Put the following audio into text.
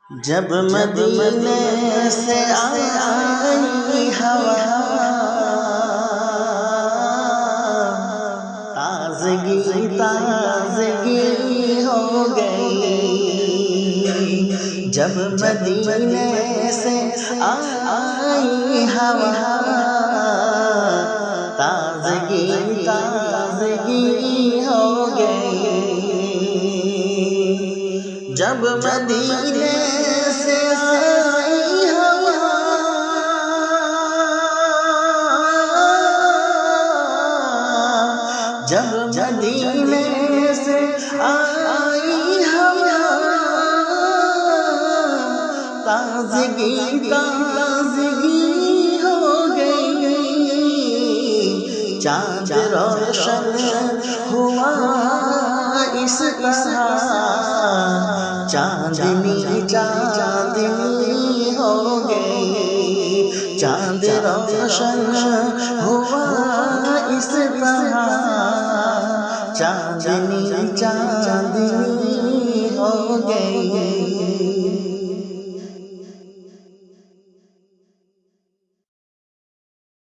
جب مدینے سے آئی ہوا تازگی تازگی ہو گئی، جب مدینے سے آئی ہوا تازگی تازگی ہو گئی، جب مدینے سے آئی ہوا جب مدینے سے آئی ہوا تازگی تازگی ہو گئی، چاند روشن ہوا اس طرح چاندنی چاندنی ہو گئی، چاند روشن ہوا اس طرح چاندنی چاندنی ہو گئی۔